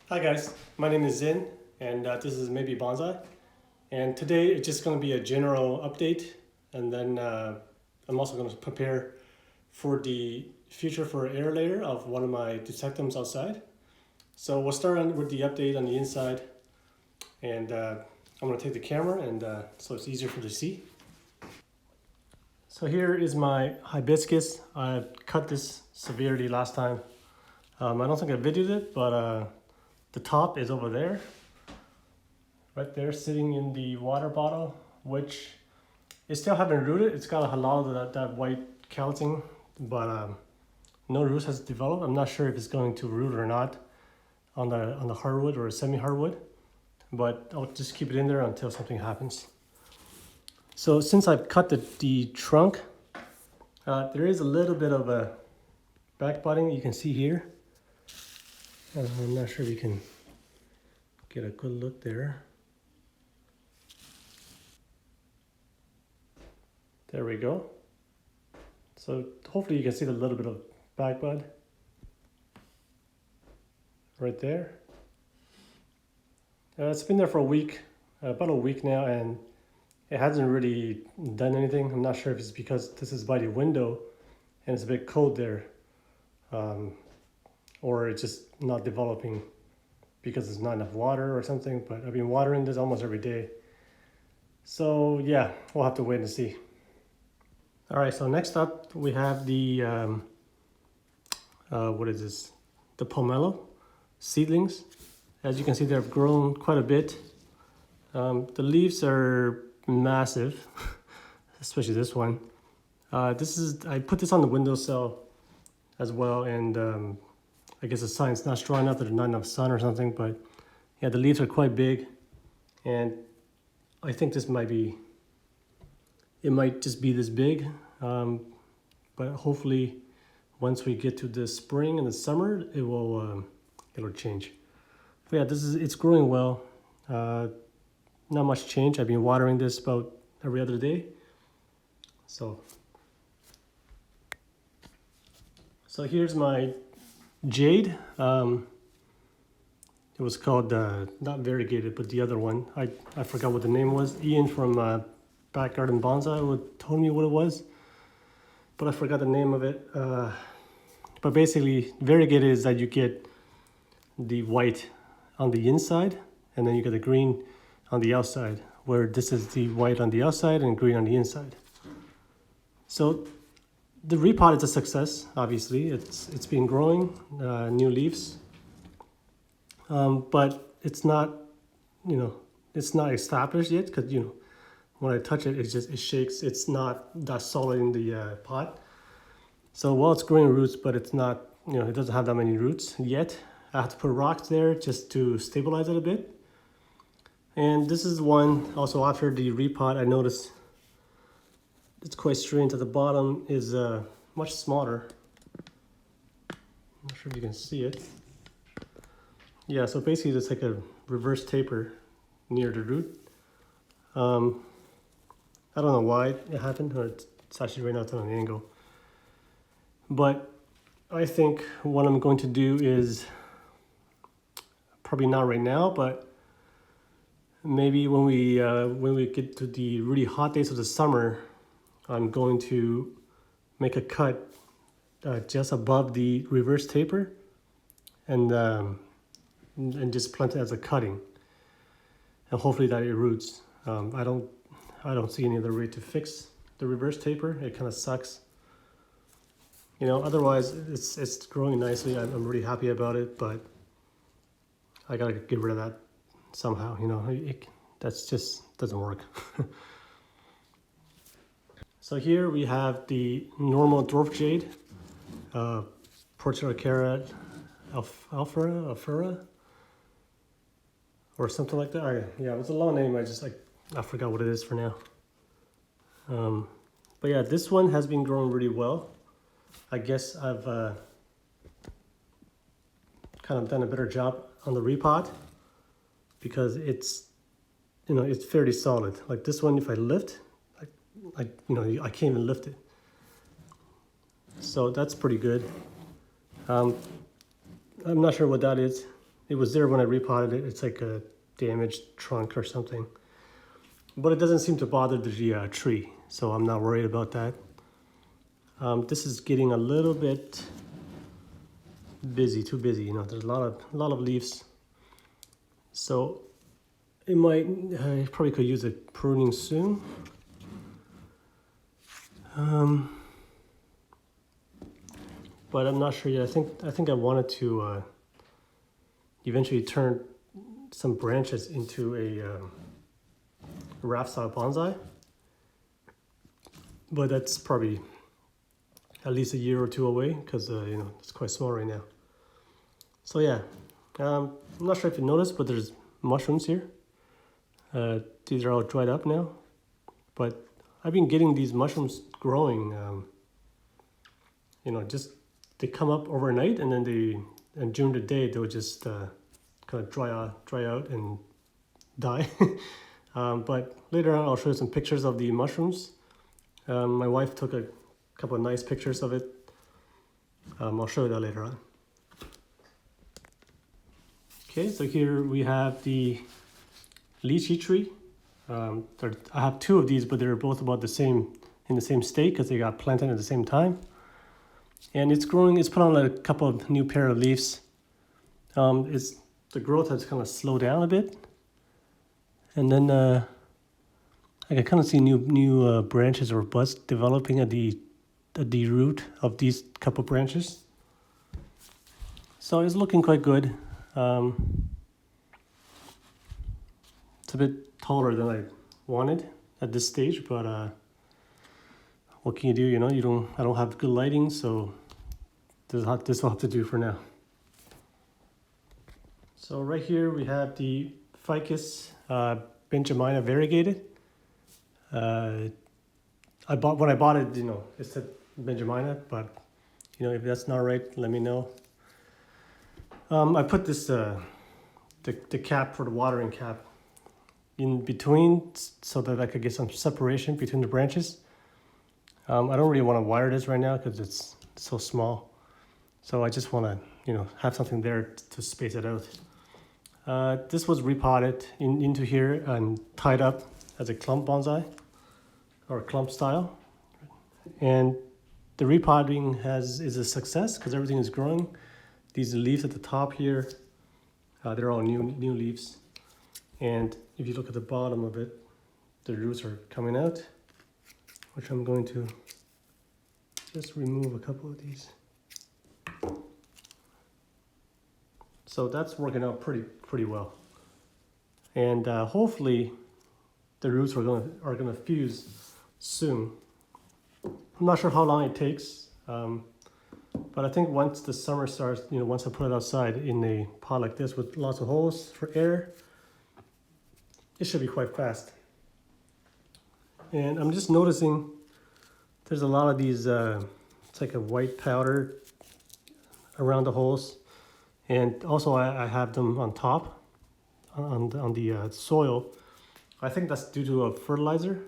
Hi guys, my name is Zin and this is Maybe Bonsai, and today it's just going to be a general update, and then I'm also going to prepare for the future for air layer of one of my disectums outside. So we'll start on with the update on the inside, and I'm going to take the camera and so it's easier for you to see. So here is my hibiscus. I cut this severely last time. I don't think I videoed it, but the top is over there, right there, sitting in the water bottle, which is still haven't rooted. It's got a lot of that white callusing, but no roots has developed. I'm not sure if it's going to root or not on the hardwood or semi-hardwood, but I'll just keep it in there until something happens. So since I've cut the trunk, there is a little bit of a back budding you can see here. I'm not sure if you can get a good look there. There we go. So hopefully you can see the little bit of back bud right there. It's been there for a week, about a week now, and it hasn't really done anything. I'm not sure if it's because this is by the window and it's a bit cold there, or it's just not developing because there's not enough water or something, but I've been watering this almost every day. So yeah, we'll have to wait and see. All right, so next up we have the, what is this? The pomelo seedlings. As you can see, they've grown quite a bit. The leaves are massive, especially this one. I put this on the windowsill as well, and I guess the sun's not strong enough, there's not enough sun or something, but yeah, the leaves are quite big, and I think this might be, it might just be this big, but hopefully once we get to the spring and the summer, it'll change. But yeah, it's growing well. Not much change. I've been watering this about every other day. So here's my jade. It was called not variegated, but the other one. I forgot what the name was. Ian from Back Garden Bonsai told me what it was, but I forgot the name of it. But basically, variegated is that you get the white on the inside, and then you get the green on the outside, where this is the white on the outside and green on the inside. So the repot is a success, obviously. It's been growing, new leaves, but it's not, it's not established yet, because when I touch it, it shakes. It's not that solid in the pot. So while it's growing roots, but it's not, it doesn't have that many roots yet. I have to put rocks there just to stabilize it a bit. And this is one also after the repot. I noticed it's quite strange that the bottom is much smaller. I'm not sure if you can see it. Yeah, so basically it's like a reverse taper near the root. I don't know why it happened, or it's actually right now it's on an angle. But I think what I'm going to do is, probably not right now, but maybe when we get to the really hot days of the summer, I'm going to make a cut just above the reverse taper, and just plant it as a cutting, and hopefully that it roots. I don't see any other way to fix the reverse taper. It kind of sucks. Otherwise it's growing nicely. I'm really happy about it, but I gotta get rid of that somehow. That's just doesn't work. So here we have the normal dwarf jade, portulacaria afra, or something like that. Yeah, it's a long name. I forgot what it is for now. But yeah, this one has been growing really well. I guess I've kind of done a better job on the repot, because it's fairly solid. Like this one, if I lift, I can't even lift it. So that's pretty good. I'm not sure what that is. it was there when I repotted it. It's like a damaged trunk or something. But it doesn't seem to bother the tree, so I'm not worried about that. This is getting a little bit busy, too busy. You know, there's a lot of leaves. So it might, I probably could use a pruning soon. But I'm not sure yet. I think I wanted to eventually turn some branches into a raft style bonsai. But that's probably at least a year or two away because you know, it's quite small right now. So yeah, I'm not sure if you noticed, but there's mushrooms here. These are all dried up now, but I've been getting these mushrooms growing. You know, just they come up overnight, and then and during the day they'll just kind of dry out and die. But later on, I'll show you some pictures of the mushrooms. My wife took a couple of nice pictures of it. I'll show you that later on. Okay, so here we have the lychee tree. I have two of these, but they're both about in the same state because they got planted at the same time. And it's growing. It's put on a couple of new pair of leaves. The growth has kind of slowed down a bit, and then I can kind of see new branches or buds developing at the root of these couple branches. So it's looking quite good. It's a bit taller than I wanted at this stage, but what can you do? You know, I don't have good lighting, so this will have to do for now. So right here we have the Ficus benjamina variegated. When I bought it, you know, it said benjamina, but you know, if that's not right, let me know. I put this the cap for the watering cap in between so that I could get some separation between the branches. I don't really want to wire this right now because it's so small. So I just want to, you know, have something there to space it out. This was repotted into here and tied up as a clump bonsai or clump style. And the repotting is a success because everything is growing. These leaves at the top here, they're all new leaves. And if you look at the bottom of it, the roots are coming out, which I'm going to just remove a couple of these. So that's working out pretty well. And hopefully the roots are gonna fuse soon. I'm not sure how long it takes, but I think once the summer starts, you know, once I put it outside in a pot like this with lots of holes for air, it should be quite fast. And I'm just noticing there's a lot of these, it's like a white powder around the holes. And also I have them on top, on the soil. I think that's due to a fertilizer.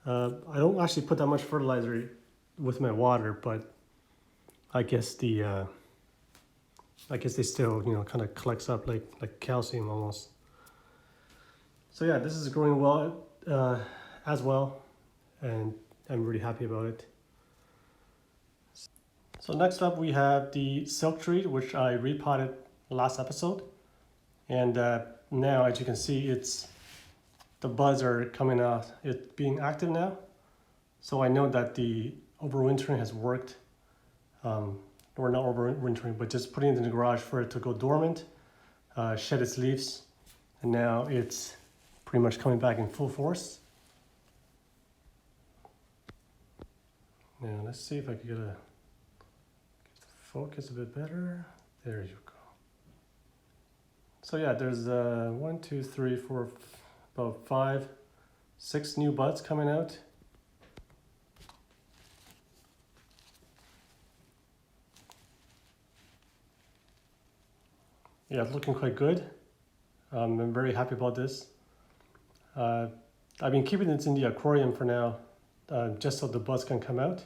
I don't actually put that much fertilizer with my water, but I guess they still, you know, kind of collects up like calcium almost. So yeah, this is growing well as well, and I'm really happy about it. So next up we have the silk tree, which I repotted last episode. And now, as you can see, the buds are coming out, it's being active now. So I know that the overwintering has worked, or not overwintering, but just putting it in the garage for it to go dormant, shed its leaves. And now it's pretty much coming back in full force. Now let's see if I can get the focus a bit better. There you go. So yeah, there's 1, 2, 3, 4, about 5, 6 new buds coming out. Yeah, it's looking quite good. I'm very happy about this. I've been keeping this in the aquarium for now, just so the buds can come out.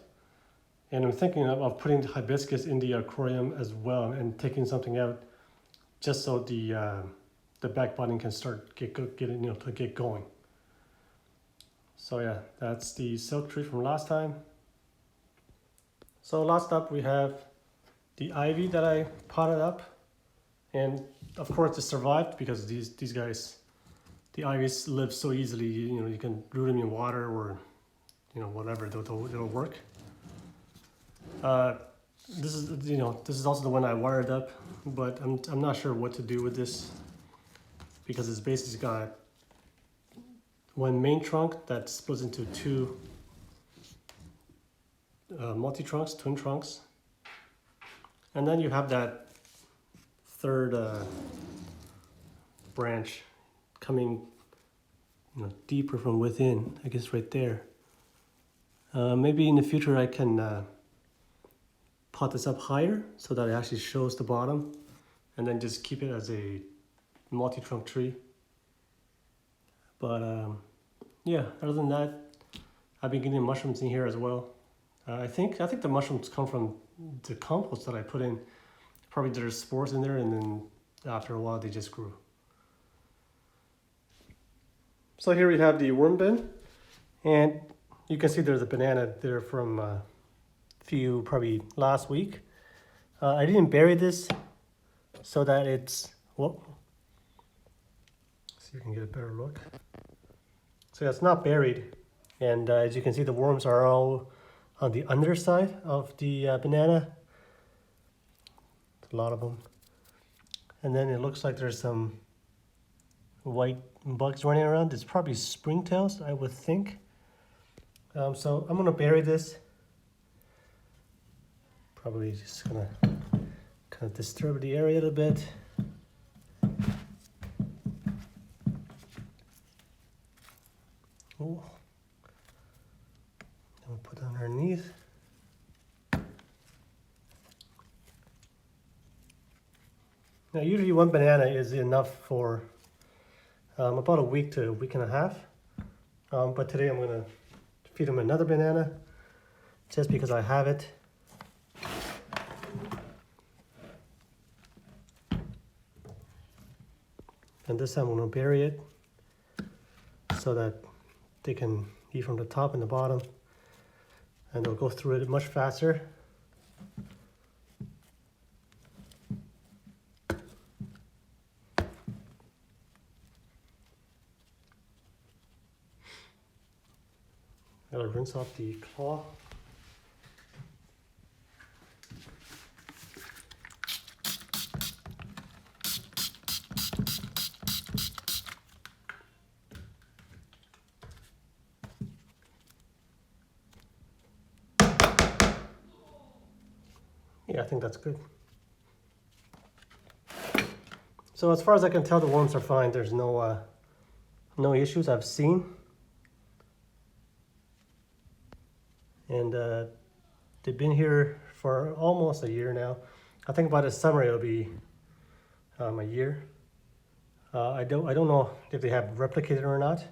And I'm thinking of putting the hibiscus in the aquarium as well and taking something out just so the back budding can start get to get going. So yeah, that's the silk tree from last time. So last up we have the ivy that I potted up, and of course it survived because these guys, the ivies live so easily. You can root them in water or whatever, it'll work. This is also the one I wired up, but I'm not sure what to do with this because it's basically got one main trunk that splits into two multi-trunks, twin trunks, and then you have that third branch coming deeper from within, I guess right there. Maybe in the future I can pot this up higher so that it actually shows the bottom, and then just keep it as a multi-trunk tree. But yeah, other than that, I've been getting mushrooms in here as well. I think the mushrooms come from the compost that I put in. Probably there's spores in there, and then after a while they just grew. So here we have the worm bin, and you can see there's a banana there from probably last week. I didn't bury this so that it's, well, see if you can get a better look. So it's not buried, and as you can see, the worms are all on the underside of the banana. A lot of them. And then it looks like there's some white bugs running around. It's probably springtails, I would think. So I'm gonna bury this. Probably just gonna kind of disturb the area a little bit. Oh, I'm gonna put it underneath. Now, usually one banana is enough for about a week to a week and a half. But today I'm gonna feed them another banana just because I have it. And this time I'm gonna bury it so that they can eat from the top and the bottom, and they'll go through it much faster. Gotta rinse off the claw. Yeah, I think that's good. So as far as I can tell, the worms are fine. There's no issues I've seen. And they've been here for almost a year now. I think by the summer it'll be a year. I don't know if they have replicated or not.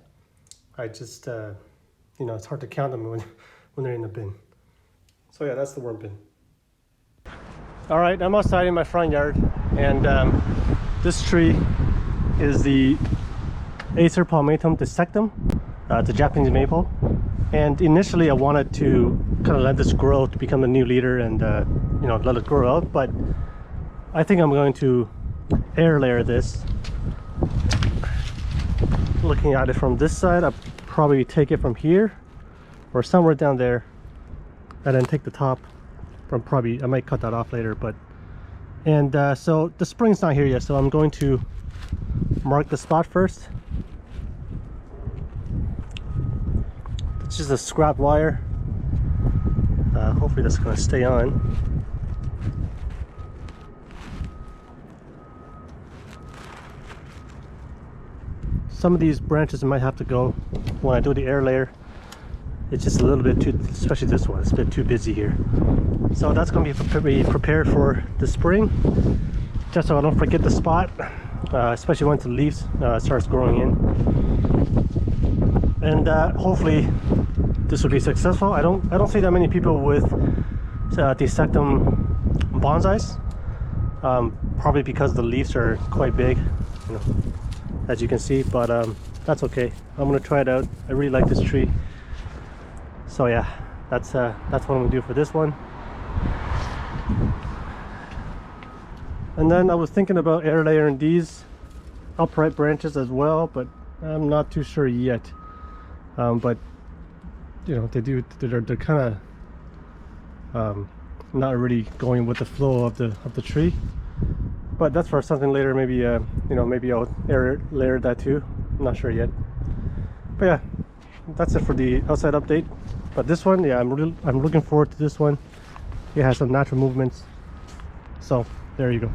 I just it's hard to count them when they're in the bin. So yeah, that's the worm bin. All right, I'm outside in my front yard, and this tree is the Acer palmatum dissectum. It's a Japanese maple. And initially I wanted to kind of let this grow to become a new leader and let it grow out, but I think I'm going to air layer this. Looking at it from this side, I'll probably take it from here or somewhere down there, and then take the top from I might cut that off later, but so the spring's not here yet, so I'm going to mark the spot first. It's just a scrap wire. Hopefully that's going to stay on. Some of these branches might have to go when I do the air layer. It's just a little bit too, especially this one, it's a bit too busy here. So that's going to be prepared for the spring, just so I don't forget the spot, especially once the leaves starts growing in. And hopefully this will be successful. I don't see that many people with dissectum bonsais. Probably because the leaves are quite big, you know, as you can see, but that's okay. I'm gonna try it out. I really like this tree. So yeah, that's what I'm gonna do for this one. And then I was thinking about air layering these upright branches as well, but I'm not too sure yet. But you know, they're kind of not really going with the flow of the tree. But that's for something later. Maybe you know, maybe I'll air layer that too. I'm not sure yet. But yeah, that's it for the outside update. But this one, yeah, I'm looking forward to this one. It has some natural movements. So there you go.